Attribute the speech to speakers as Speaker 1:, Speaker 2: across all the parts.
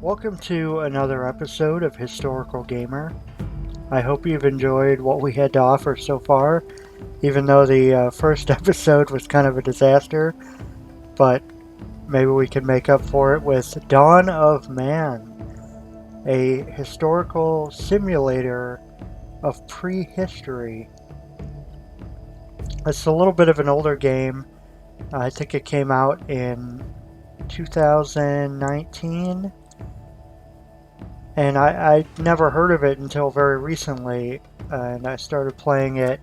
Speaker 1: Welcome to another episode of Historical Gamer. I hope you've enjoyed what we had to offer so far, even though the first episode was kind of a disaster, but maybe we can make up for it with Dawn of Man, a historical simulator of prehistory. It's a little bit of an older game. I think it came out in 2019. And I'd never heard of it until very recently, and I started playing it,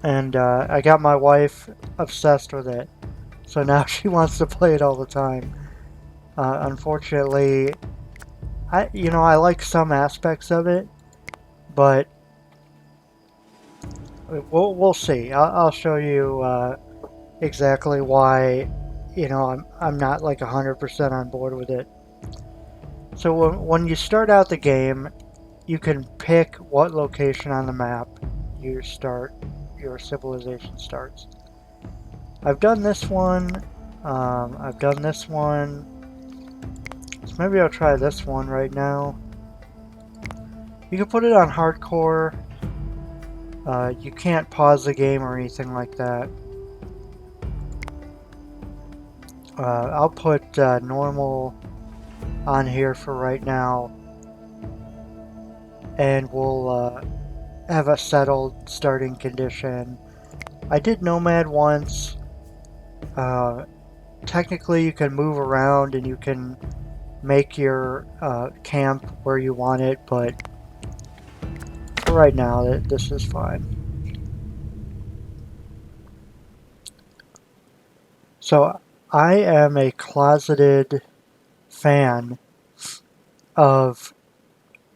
Speaker 1: and I got my wife obsessed with it. So now she wants to play it all the time. Unfortunately, I like some aspects of it, but we'll see. I'll show you exactly why. I'm not like 100% on board with it. So when you start out the game, you can pick what location on the map your civilization starts. I've done this one. I've done this one. So maybe I'll try this one right now. You can put it on hardcore. You can't pause the game or anything like that. I'll put normal on here for right now. And we'll have a settled starting condition. I did Nomad once. Technically, you can move around and you can make your camp where you want it, but for right now, this is fine. So, I am a closeted fan of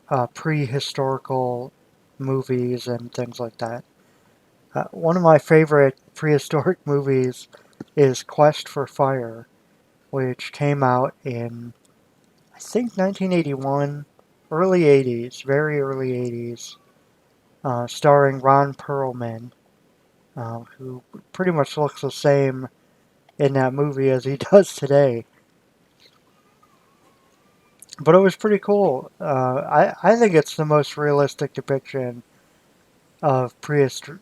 Speaker 1: prehistorical movies and things like that. One of my favorite prehistoric movies is Quest for Fire, which came out in, I think, 1981, early 80s, very early 80s, starring Ron Perlman, who pretty much looks the same in that movie as he does today. But it was pretty cool. I think it's the most realistic depiction of prehistory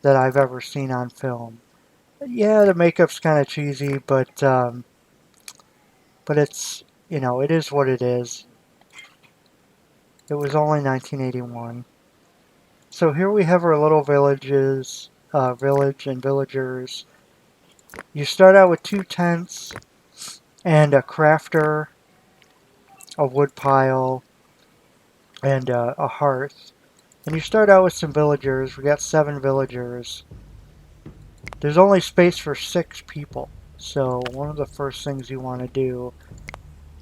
Speaker 1: that I've ever seen on film. Yeah, the makeup's kind of cheesy, but it's, it is what it is. It was only 1981. So here we have our little village and villagers. You start out with 2 tents and a crafter, a wood pile, and a hearth. And you start out with some villagers. We got 7 villagers. There's only space for 6 people. So one of the first things you want to do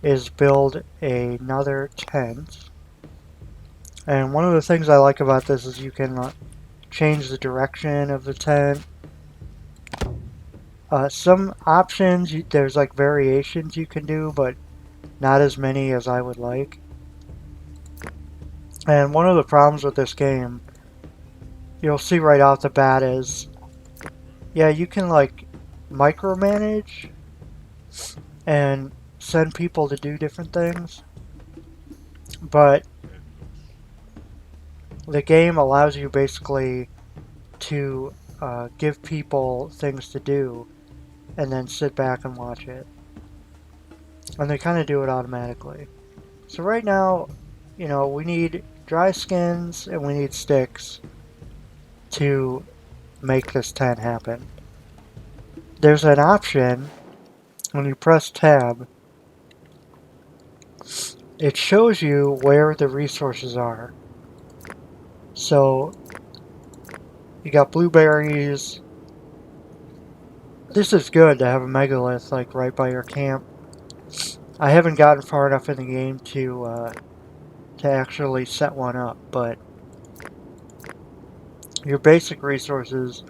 Speaker 1: is build another tent. And one of the things I like about this is you can change the direction of the tent. Some options, there's like variations you can do, but not as many as I would like. And one of the problems with this game, you'll see right off the bat is, yeah, you can like micromanage and send people to do different things, but the game allows you basically to give people things to do and then sit back and watch it. And they kind of do it automatically. So right now, we need dry skins and we need sticks to make this tent happen. There's an option when you press tab, it shows you where the resources are. So you got blueberries. This is good to have a megalith like right by your camp. I haven't gotten far enough in the game to actually set one up, but your basic resources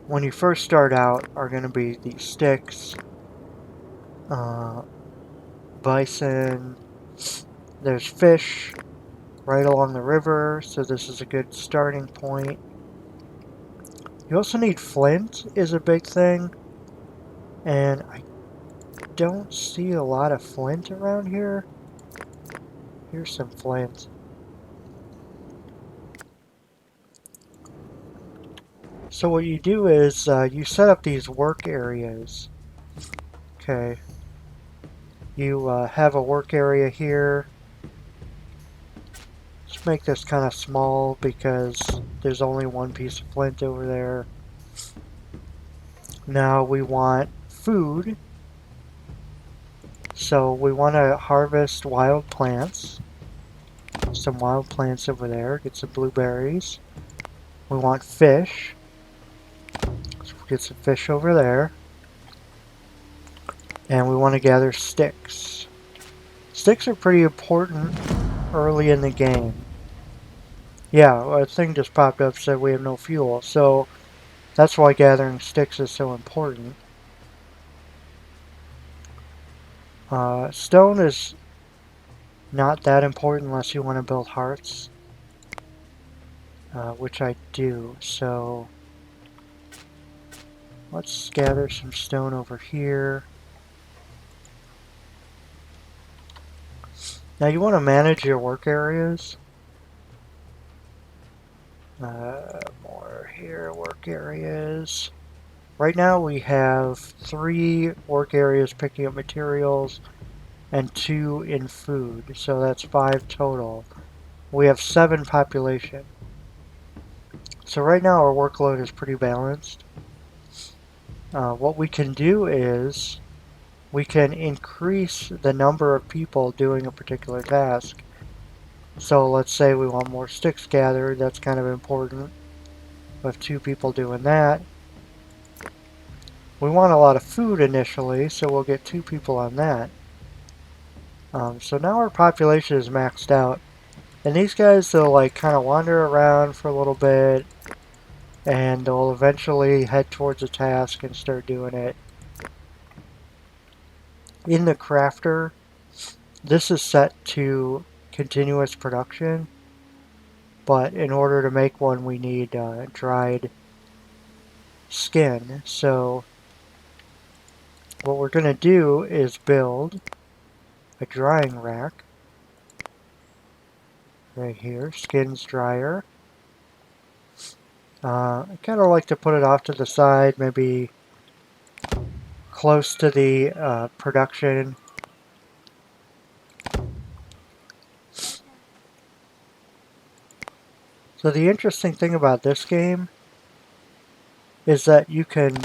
Speaker 1: when you first start out are going to be the sticks, bison, there's fish right along the river, so this is a good starting point. You also need flint is a big thing, and I don't see a lot of flint around here. Here's some flint. So what you do is you set up these work areas. Okay. You have a work area here. Let's make this kind of small because there's only one piece of flint over there. Now we want food. So we want to harvest wild plants. Some wild plants over there. Get some blueberries. We want fish. So we'll get some fish over there. And we want to gather sticks. Sticks are pretty important early in the game. Yeah, a thing just popped up said we have no fuel. So that's why gathering sticks is so important. Stone is not that important unless you want to build hearts, which I do. So let's gather some stone over here. Now you want to manage your work areas. More here, work areas. Right now we have 3 work areas picking up materials and 2 in food, so that's 5 total. We have 7 population. So right now our workload is pretty balanced. What we can do is we can increase the number of people doing a particular task. So let's say we want more sticks gathered, that's kind of important. We have 2 people doing that. We want a lot of food initially, so we'll get 2 people on that. So now our population is maxed out. And these guys, they'll like kind of wander around for a little bit, and they'll eventually head towards a task and start doing it. In the crafter, this is set to continuous production, but in order to make one we need dried skin. So what we're going to do is build a drying rack right here, skins dryer. I kind of like to put it off to the side, maybe close to the production. So the interesting thing about this game is that you can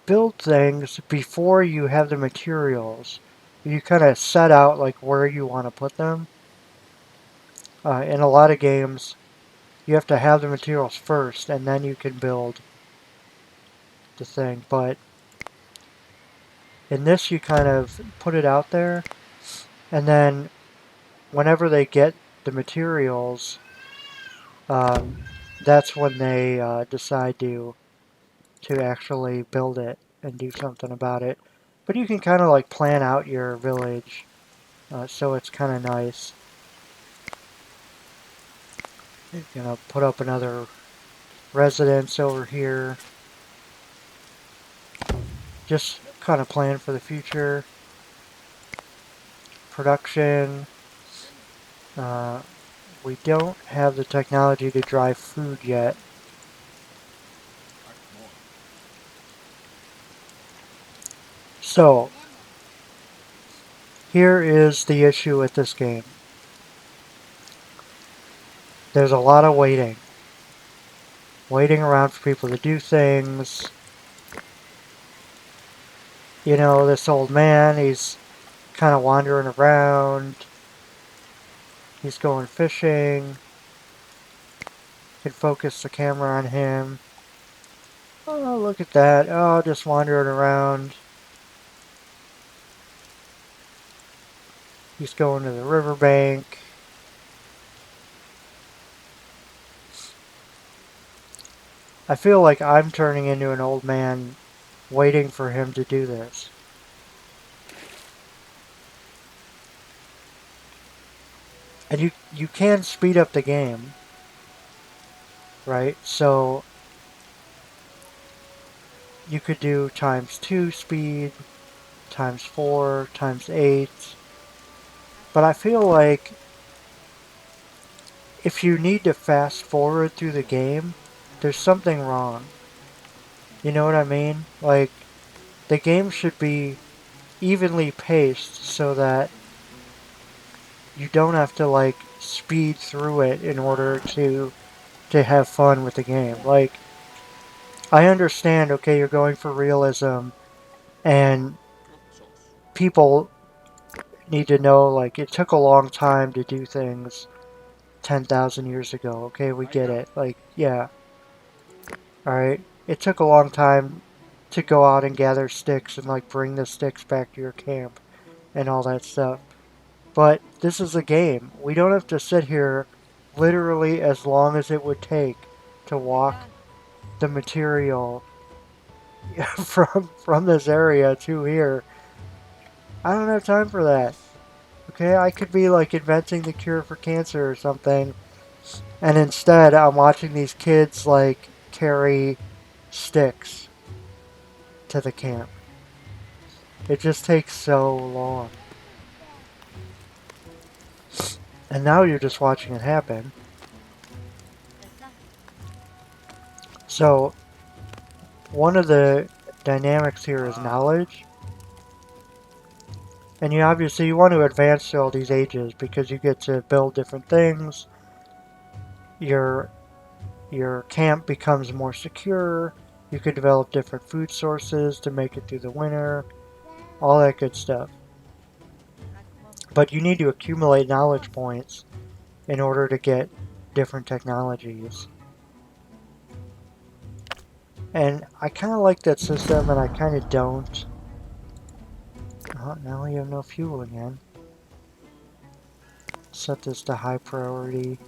Speaker 1: build things before you have the materials. You kind of set out like where you want to put them. In a lot of games, you have to have the materials first and then you can build the thing. But in this, you kind of put it out there, and then whenever they get the materials, that's when they decide to actually build it and do something about it. But you can kind of like plan out your village, so it's kind of nice. You're gonna put up another residence over here. Just kind of plan for the future. Production. We don't have the technology to dry food yet. So, here is the issue with this game. There's a lot of waiting. Waiting around for people to do things. You know, this old man, he's kind of wandering around. He's going fishing. You can focus the camera on him. Oh, look at that. Oh, just wandering around. He's going to the riverbank. I feel like I'm turning into an old man waiting for him to do this. And you can speed up the game, right? So you could do ×2 speed, times 4 times 8. But I feel like if you need to fast forward through the game, there's something wrong. You know what I mean? Like, the game should be evenly paced so that you don't have to like speed through it in order to have fun with the game. Like, I understand, okay, you're going for realism and people need to know like it took a long time to do things 10,000 years ago. Okay, we get it. Like, yeah, all right. It took a long time to go out and gather sticks and like bring the sticks back to your camp and all that stuff. But this is a game. We don't have to sit here literally as long as it would take to walk the material from this area to here. I don't have time for that. Okay, I could be like inventing the cure for cancer or something, and instead I'm watching these kids like carry sticks to the camp. It just takes so long. And now you're just watching it happen. So, one of the dynamics here is knowledge. And you want to advance to all these ages because you get to build different things. Your your camp becomes more secure. You can develop different food sources to make it through the winter. All that good stuff. But you need to accumulate knowledge points in order to get different technologies. And I kind of like that system and I kind of don't. Oh, now we have no fuel again. Set this to high priority.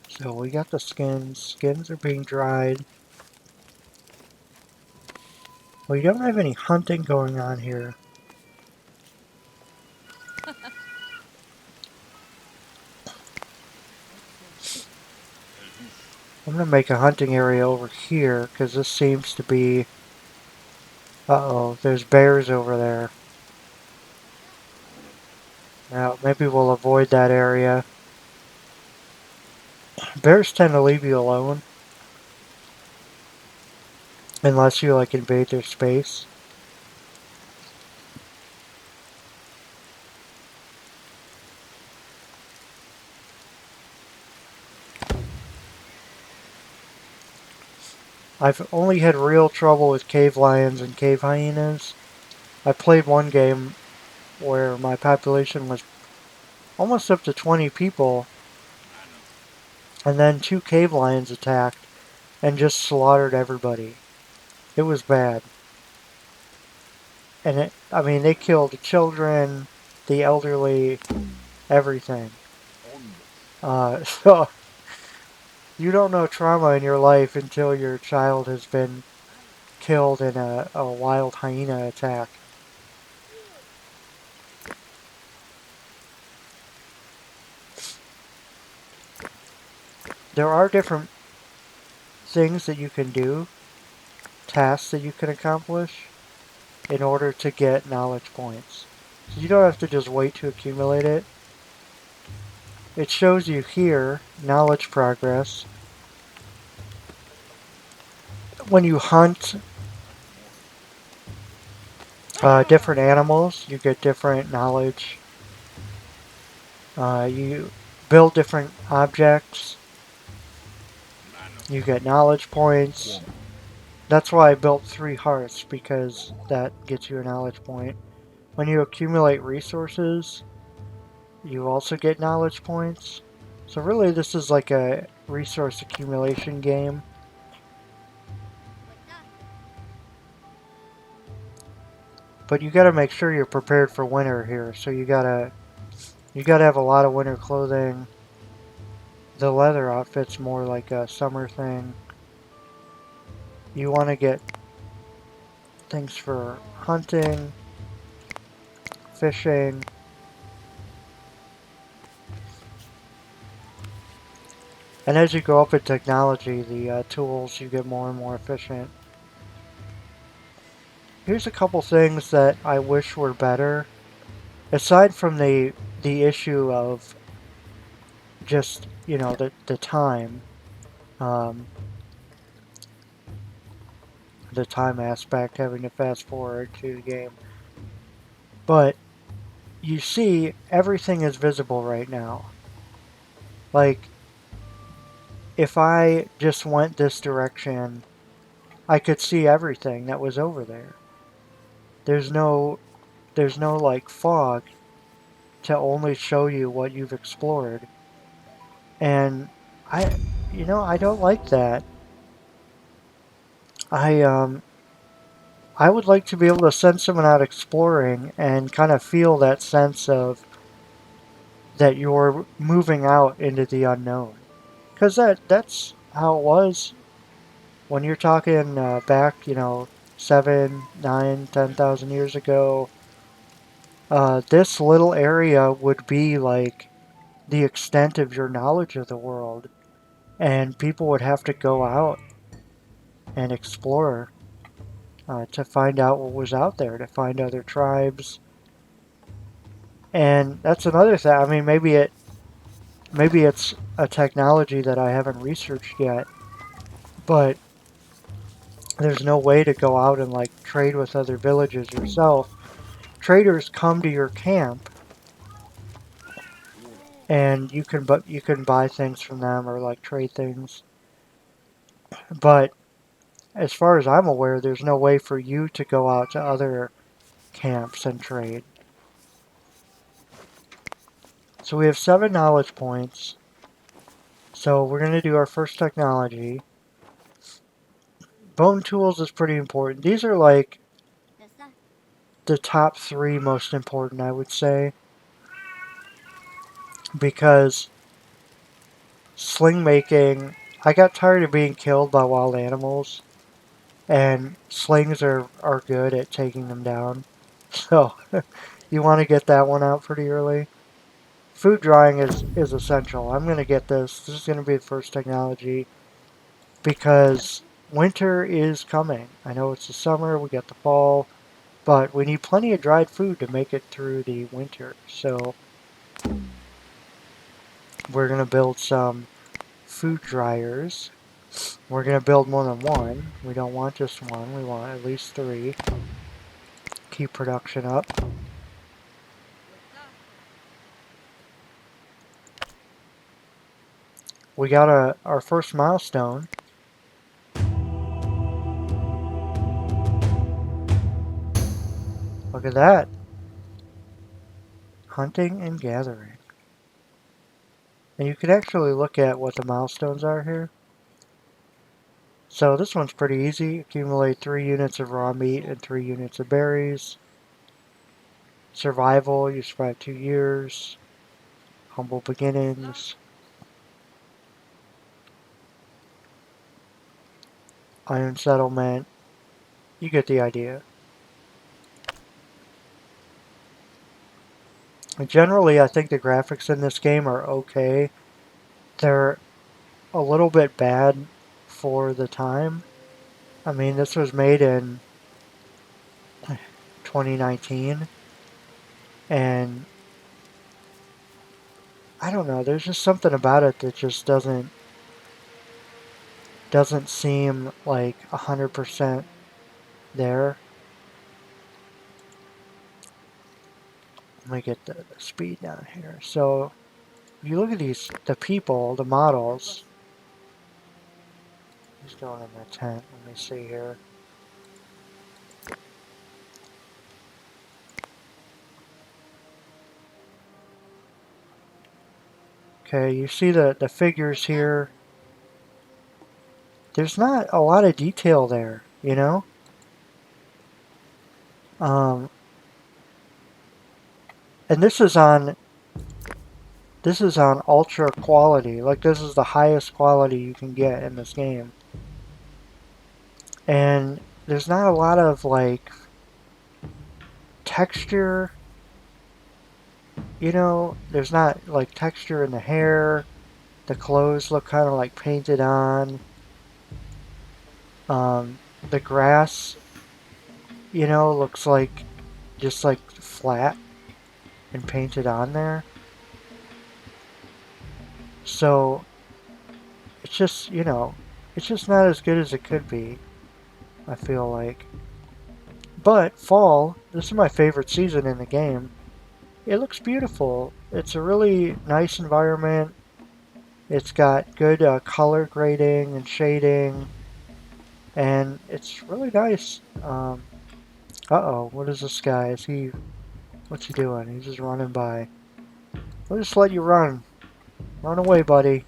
Speaker 1: So we got the skins. Skins are being dried. We don't have any hunting going on here. I'm going to make a hunting area over here because this seems to be... Uh-oh, there's bears over there. Now, maybe we'll avoid that area. Bears tend to leave you alone. Unless you, like, invade their space. I've only had real trouble with cave lions and cave hyenas. I played one game where my population was almost up to 20 people, and then 2 cave lions attacked and just slaughtered everybody. It was bad. And I mean, they killed the children, the elderly, everything. So you don't know trauma in your life until your child has been killed in a wild hyena attack. There are different things that you can do, tasks that you can accomplish in order to get knowledge points. So you don't have to just wait to accumulate it. It shows you here knowledge progress. When you hunt different animals, you get different knowledge. You build different objects, you get knowledge points. That's why I built 3 hearts, because that gets you a knowledge point. When you accumulate resources, you also get knowledge points. So really this is like a resource accumulation game. But you gotta make sure you're prepared for winter here. So you gotta have a lot of winter clothing. The leather outfit's more like a summer thing. You want to get things for hunting, fishing. And as you go up in technology, the tools, you get more and more efficient. Here's a couple things that I wish were better. Aside from the issue of just, the time, um, the time aspect, having to fast forward to the game. But you see, everything is visible right now. Like, if I just went this direction, I could see everything that was over there. There's no like fog to only show you what you've explored. And I I don't like that. I um I would like to be able to send someone out exploring and kind of feel that sense of that you're moving out into the unknown. Cuz that's how it was when you're talking back, 7, 9, 10,000 years ago. This little area would be like the extent of your knowledge of the world, and people would have to go out and explore to find out what was out there, to find other tribes. And that's another thing. I mean, maybe it's a technology that I haven't researched yet, but there's no way to go out and like trade with other villages yourself. Traders come to your camp, and you can buy things from them or like trade things. But as far as I'm aware, there's no way for you to go out to other camps and trade. So we have 7 knowledge points. So we're going to do our first technology. Bone tools is pretty important. These are like the top 3 most important, I would say, because sling making, I got tired of being killed by wild animals, and slings are good at taking them down. So you want to get that one out pretty early. Food drying is essential. I'm going to get this. This is going to be the first technology because winter is coming. I know it's the summer, we got the fall, but we need plenty of dried food to make it through the winter. So we're going to build some food dryers. We're going to build more than one. We don't want just one. We want at least 3. Keep production up. We got our first milestone. Look at that. Hunting and gathering. And you can actually look at what the milestones are here. So this one's pretty easy. Accumulate 3 units of raw meat and 3 units of berries. Survival, you survive 2 years. Humble beginnings. Iron settlement. You get the idea. And generally, I think the graphics in this game are okay. They're a little bit bad for the time. I mean, this was made in 2019, and I don't know, there's just something about it that just doesn't seem like 100% there. Let me get the speed down here. So if you look at the people, the models. He's going in the tent. Let me see here. Okay, you see the figures here. There's not a lot of detail there, you know? Um, and this is on ultra quality. Like this is the highest quality you can get in this game. And there's not a lot of like texture, there's not like texture in the hair. The clothes look kind of like painted on. The grass, looks like just like flat and painted on there. So it's just, it's just not as good as it could be, I feel like. But fall, this is my favorite season in the game. It looks beautiful. It's a really nice environment. It's got good color grading and shading, and it's really nice. Uh-oh, what is this guy? What's he doing? He's just running by. We'll just let you run. Run away, buddy.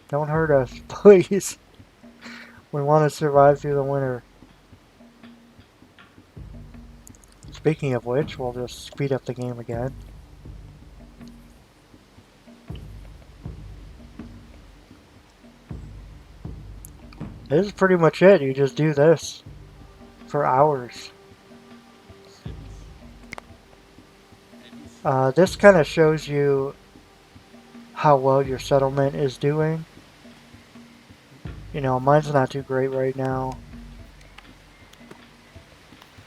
Speaker 1: Don't hurt us, please. We want to survive through the winter. Speaking of which, we'll just speed up the game again. This is pretty much it. You just do this for hours. This kind of shows you how well your settlement is doing. Mine's not too great right now.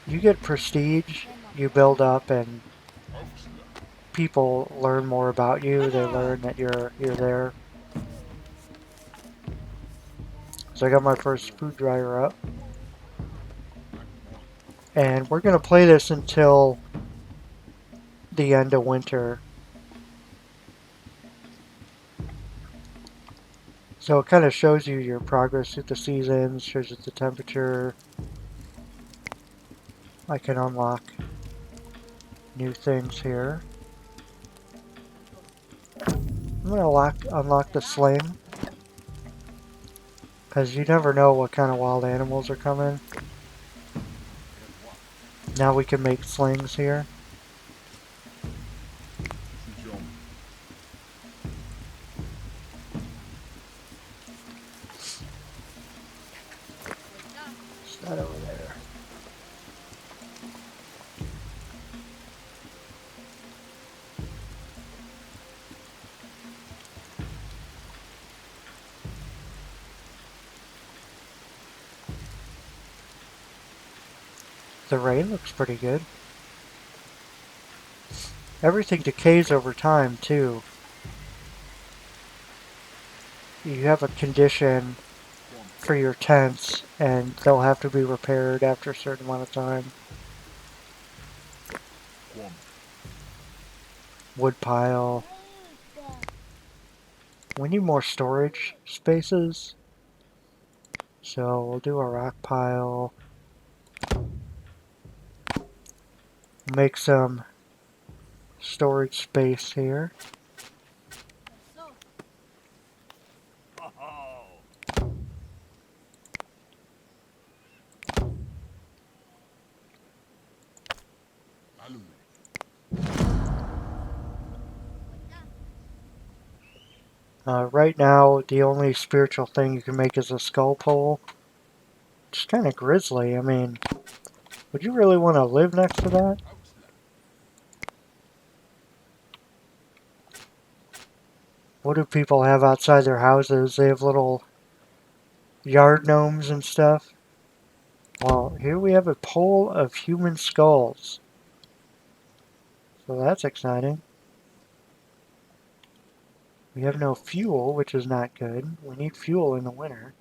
Speaker 1: You get prestige, you build up, and people learn more about you. They learn that you're there. So I got my first food dryer up. And we're going to play this until the end of winter. So it kind of shows you your progress through the seasons, shows you the temperature. I can unlock new things here. I'm going to unlock the sling, because you never know what kind of wild animals are coming. Now we can make slings here. It's not over there. The rain looks pretty good. Everything decays over time, too. You have a condition for your tents, and they'll have to be repaired after a certain amount of time. Wood pile. We need more storage spaces. So we'll do a rock pile. Make some storage space here. Right now, the only spiritual thing you can make is a skull pole. It's kind of grisly. I mean, would you really want to live next to that? What do people have outside their houses? They have little yard gnomes and stuff. Well, here we have a pole of human skulls. So that's exciting. We have no fuel, which is not good. We need fuel in the winter.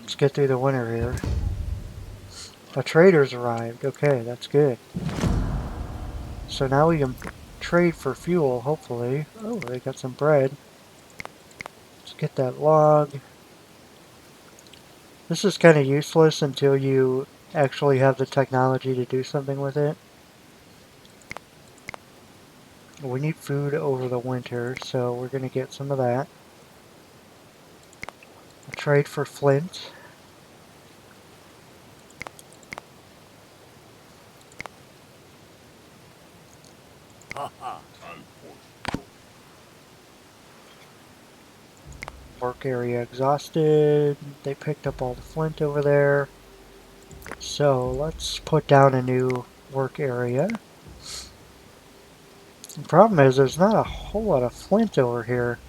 Speaker 1: Let's get through the winter here. A trader's arrived. Okay, that's good. So now we can trade for fuel, hopefully. Oh, they got some bread. Let's get that log. This is kind of useless until you actually have the technology to do something with it. We need food over the winter, so we're going to get some of that. I'll trade for flint. Work area exhausted. They picked up all the flint over there. So let's put down a new work area. The problem is there's not a whole lot of flint over here.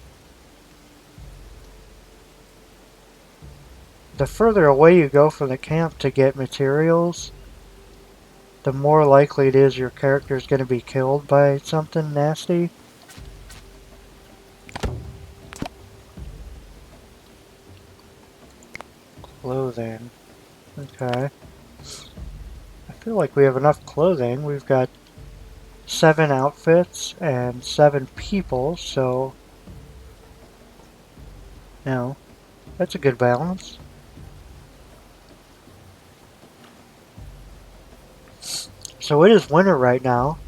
Speaker 1: The further away you go from the camp to get materials, the more likely it is your character is going to be killed by something nasty. Clothing. Okay. I feel like we have enough clothing. We've got 7 outfits and 7 people, so no, that's a good balance. So it is winter right now,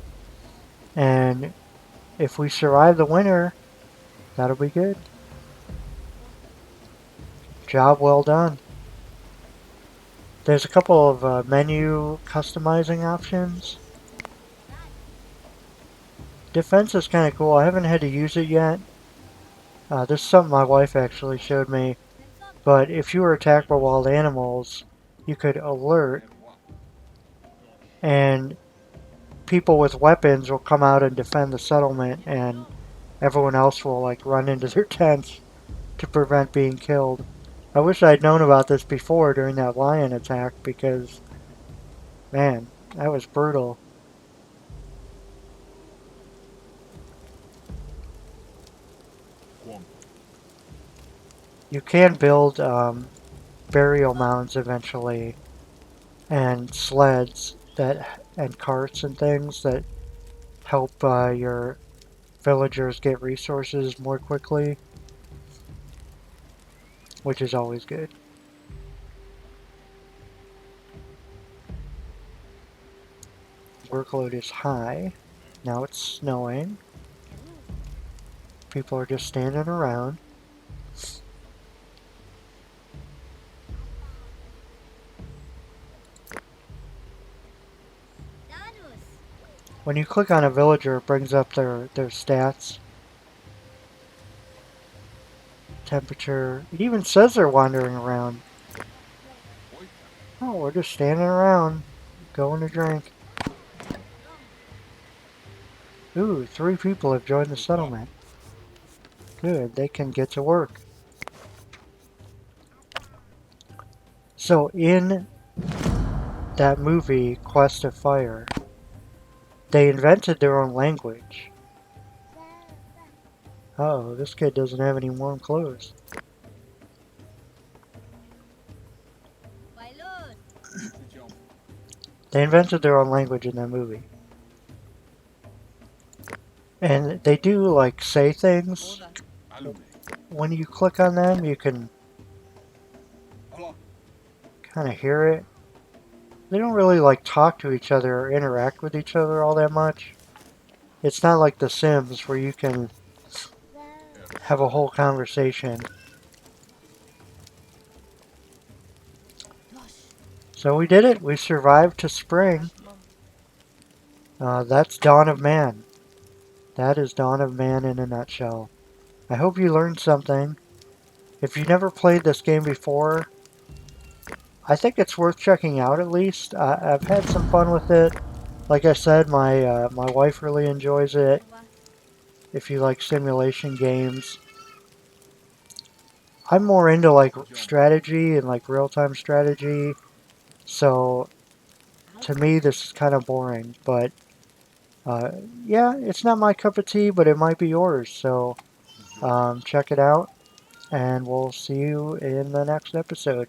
Speaker 1: and if we survive the winter, that'll be good. Job well done. There's a couple of menu customizing options. Defense is kind of cool. I haven't had to use it yet. This is something my wife actually showed me. But if you were attacked by wild animals, you could alert, and people with weapons will come out and defend the settlement, and everyone else will like run into their tents to prevent being killed. I wish I'd known about this before during that lion attack because, man, that was brutal. You can build burial mounds eventually, and sleds and carts and things that help your villagers get resources more quickly, which is always good. Workload is high. Now it's snowing. People are just standing around. When you click on a villager, it brings up their stats. Temperature. It even says they're wandering around. Oh, we're just standing around, going to drink. Ooh, 3 people have joined the settlement. Good, they can get to work. So in that movie, Quest of Fire, they invented their own language. Uh oh, this kid doesn't have any warm clothes. They invented their own language in that movie. And they do like say things. When you click on them, you can kind of hear it. They don't really like talk to each other or interact with each other all that much. It's not like The Sims where you can have a whole conversation. So we did it. We survived to spring. That's Dawn of Man. That is Dawn of Man in a nutshell. I hope you learned something. If you never played this game before, I think it's worth checking out at least. I've had some fun with it. Like I said, my wife really enjoys it. If you like simulation games, I'm more into like strategy and like real-time strategy. So to me, this is kind of boring. But yeah, it's not my cup of tea, but it might be yours. So check it out, and we'll see you in the next episode.